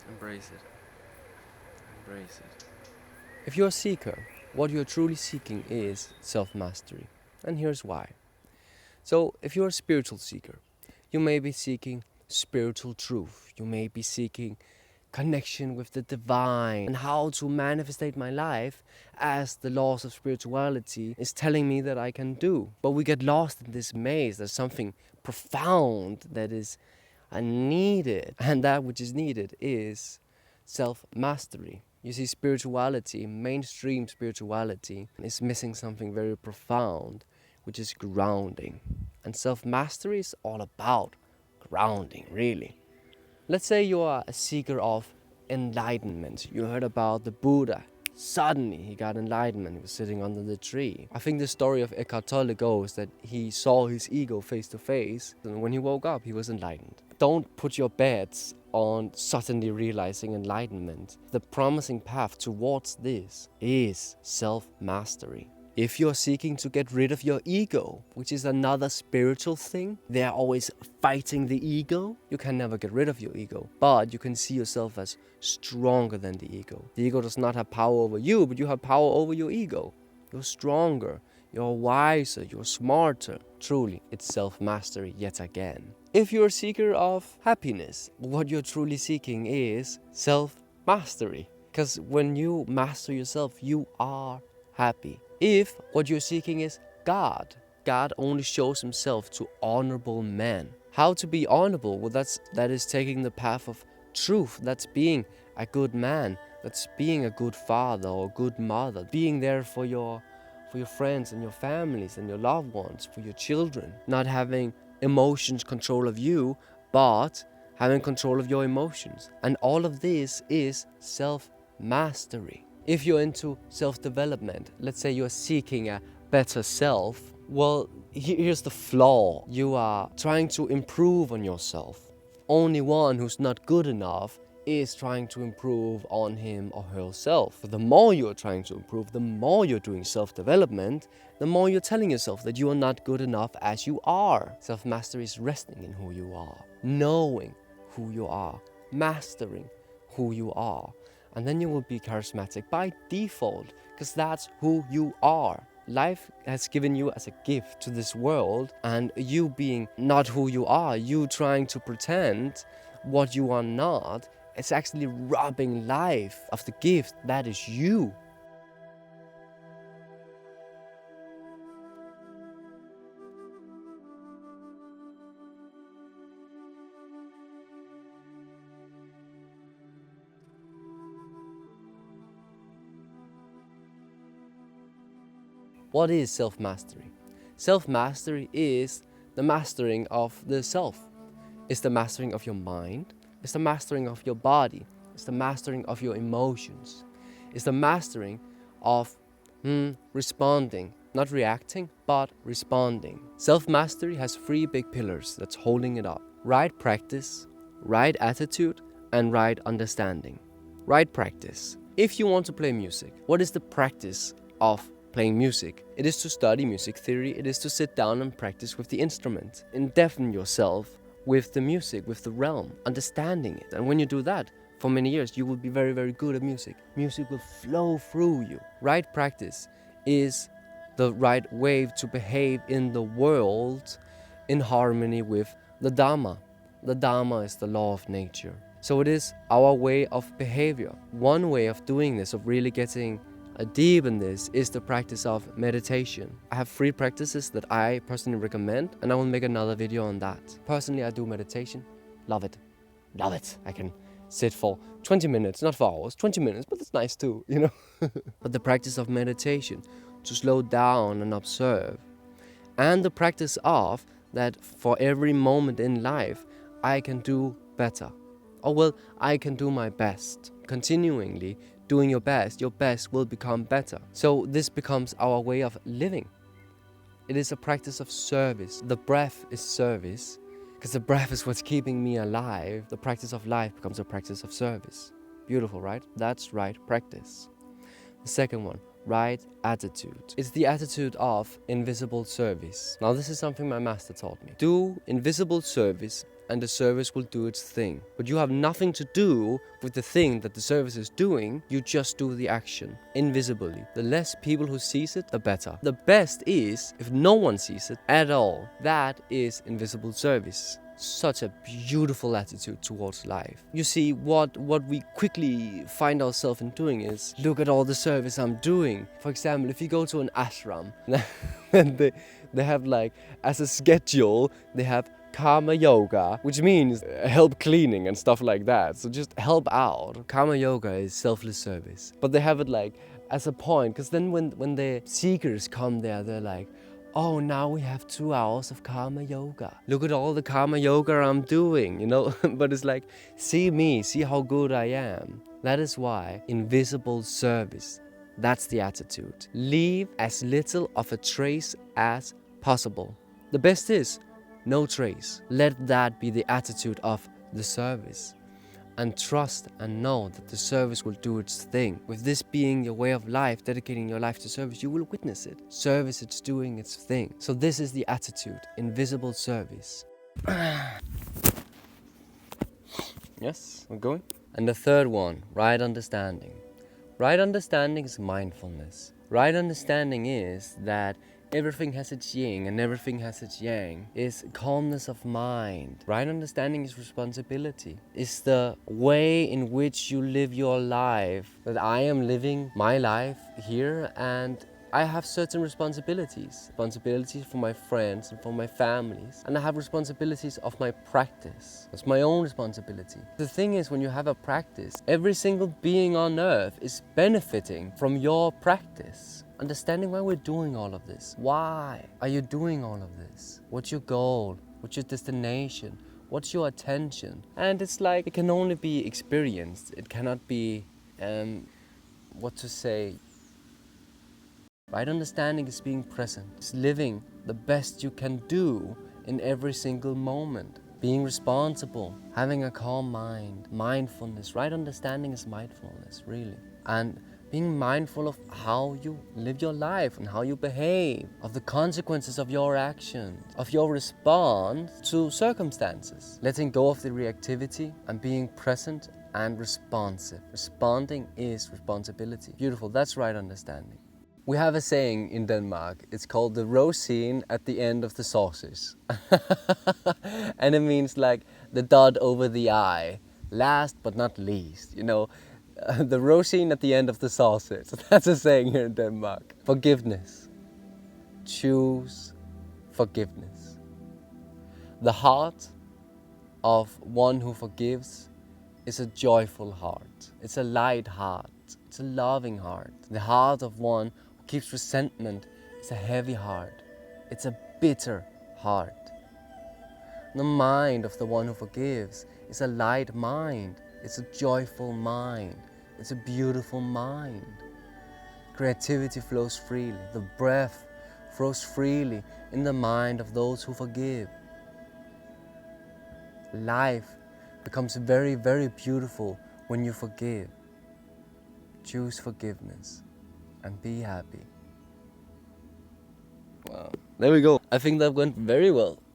Embrace it. Embrace it. If you're a seeker, what you're truly seeking is self-mastery. And here's why. So, if you're a spiritual seeker, you may be seeking spiritual truth. You may be seeking connection with the divine and how to manifestate my life as the laws of spirituality is telling me that I can do. But we get lost in this maze. There's something profound that is needed, and that which is needed is self-mastery. You see, spirituality, mainstream spirituality, is missing something very profound, which is grounding. And self-mastery is all about grounding, really. Let's say you are a seeker of enlightenment. You heard about the Buddha. Suddenly he got enlightenment. He was sitting under the tree. I think the story of Eckhart Tolle goes that he saw his ego face to face, and when he woke up, he was enlightened. Don't put your bets on suddenly realizing enlightenment. The promising path towards this is self-mastery. If you're seeking to get rid of your ego, which is another spiritual thing, they're always fighting the ego. You can never get rid of your ego, but you can see yourself as stronger than the ego. The ego does not have power over you, but you have power over your ego. You're stronger, you're wiser, you're smarter. Truly, it's self-mastery yet again. If you're a seeker of happiness, what you're truly seeking is self-mastery. Because when you master yourself, you are happy. If what you're seeking is God, God only shows himself to honorable men. How to be honorable? Well, that is taking the path of truth. That's being a good man. That's being a good father or good mother. Being there for your friends and your families and your loved ones, for your children. Not having emotions control of you, but having control of your emotions. And all of this is self-mastery. If you're into self-development, let's say you're seeking a better self, well, here's the flaw. You are trying to improve on yourself. Only one who's not good enough is trying to improve on him or herself. But the more you're trying to improve, the more you're doing self-development, the more you're telling yourself that you are not good enough as you are. Self-mastery is resting in who you are, knowing who you are, mastering who you are. And then you will be charismatic by default, because that's who you are. Life has given you as a gift to this world, and you being not who you are, you trying to pretend what you are not, it's actually robbing life of the gift that is you. What is self-mastery? Self-mastery is the mastering of the self. It's the mastering of your mind. It's the mastering of your body. It's the mastering of your emotions. It's the mastering of responding. Not reacting, but responding. Self-mastery has 3 big pillars that's holding it up. Right practice, right attitude, and right understanding. Right practice. If you want to play music, what is the practice of playing music? It is to study music theory. It is to sit down and practice with the instrument and deafen yourself with the music, with the realm, understanding it. And when you do that for many years, you will be very, very good at music. Music will flow through you. Right practice is the right way to behave in the world in harmony with the Dharma. The Dharma is the law of nature. So it is our way of behavior. One way of doing this, of really getting deep in this, is the practice of meditation. I have 3 practices that I personally recommend, and I will make another video on that. Personally, I do meditation. Love it. Love it. I can sit for 20 minutes, not for hours, 20 minutes, but it's nice too, you know. But the practice of meditation, to slow down and observe. And the practice of that for every moment in life, I can do better. Or well, I can do my best. Continually doing your best will become better. So this becomes our way of living. It is a practice of service. The breath is service, because the breath is what's keeping me alive. The practice of life becomes a practice of service. Beautiful, right? That's right practice. The second one, right attitude. It's the attitude of invisible service. Now this is something my master taught me. Do invisible service and the service will do its thing. But you have nothing to do with the thing that the service is doing, you just do the action, invisibly. The less people who sees it, the better. The best is if no one sees it at all. That is invisible service. Such a beautiful attitude towards life. You see, what we quickly find ourselves in doing is, look at all the service I'm doing. For example, if you go to an ashram, and they have like, as a schedule, they have karma yoga, which means help cleaning and stuff like that. So just help out. Karma yoga is selfless service. But they have it like as a point, because then when the seekers come there, they're like, oh, now we have 2 hours of karma yoga. Look at all the karma yoga I'm doing, you know? But it's like, see me, see how good I am. That is why invisible service, that's the attitude. Leave as little of a trace as possible. The best is no trace. Let that be the attitude of the service. And trust and know that the service will do its thing. With this being your way of life, dedicating your life to service, you will witness it. Service, it's doing its thing. So this is the attitude, invisible service. Yes, we're going. And the third one, right understanding. Right understanding is mindfulness. Right understanding is that everything has its yin and everything has its yang. Is calmness of mind. Right understanding is responsibility. It's the way in which you live your life. That I am living my life here and I have certain responsibilities. Responsibilities for my friends and for my families. And I have responsibilities of my practice. That's my own responsibility. The thing is, when you have a practice, every single being on earth is benefiting from your practice. Understanding why we're doing all of this. Why are you doing all of this? What's your goal? What's your destination? What's your attention? And it's like, it can only be experienced. It cannot be, what to say. Right understanding is being present. It's living the best you can do in every single moment. Being responsible, having a calm mind, mindfulness. Right understanding is mindfulness, really. And being mindful of how you live your life and how you behave, of the consequences of your actions, of your response to circumstances. Letting go of the reactivity and being present and responsive. Responding is responsibility. Beautiful, that's right understanding. We have a saying in Denmark, it's called the rosine at the end of the sausage. And it means like the dot over the I, last but not least, you know. The rosine at the end of the sausage. That's a saying here in Denmark. Forgiveness. Choose forgiveness. The heart of one who forgives is a joyful heart. It's a light heart. It's a loving heart. The heart of one who keeps resentment is a heavy heart. It's a bitter heart. The mind of the one who forgives is a light mind. It's a joyful mind. It's a beautiful mind. Creativity flows freely. The breath flows freely in the mind of those who forgive. Life becomes very, very beautiful when you forgive. Choose forgiveness and be happy. Wow. There we go. I think that went very well.